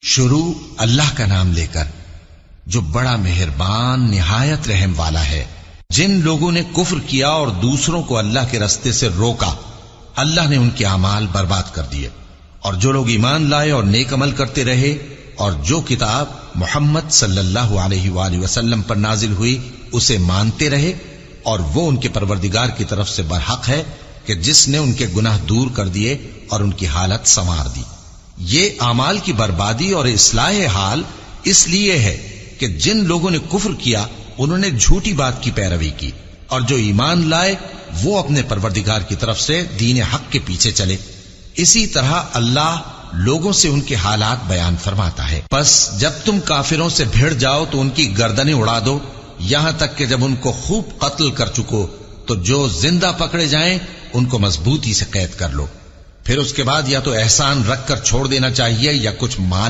شروع اللہ کا نام لے کر جو بڑا مہربان نہایت رحم والا ہے۔ جن لوگوں نے کفر کیا اور دوسروں کو اللہ کے رستے سے روکا، اللہ نے ان کے اعمال برباد کر دیے، اور جو لوگ ایمان لائے اور نیک عمل کرتے رہے اور جو کتاب محمد صلی اللہ علیہ وآلہ وسلم پر نازل ہوئی اسے مانتے رہے، اور وہ ان کے پروردگار کی طرف سے برحق ہے کہ جس نے ان کے گناہ دور کر دیے اور ان کی حالت سنوار دی۔ یہ اعمال کی بربادی اور اصلاح حال اس لیے ہے کہ جن لوگوں نے کفر کیا انہوں نے جھوٹی بات کی پیروی کی، اور جو ایمان لائے وہ اپنے پروردگار کی طرف سے دین حق کے پیچھے چلے۔ اسی طرح اللہ لوگوں سے ان کے حالات بیان فرماتا ہے۔ پس جب تم کافروں سے بھیڑ جاؤ تو ان کی گردنیں اڑا دو، یہاں تک کہ جب ان کو خوب قتل کر چکو تو جو زندہ پکڑے جائیں ان کو مضبوطی سے قید کر لو، پھر اس کے بعد یا تو احسان رکھ کر چھوڑ دینا چاہیے یا کچھ مال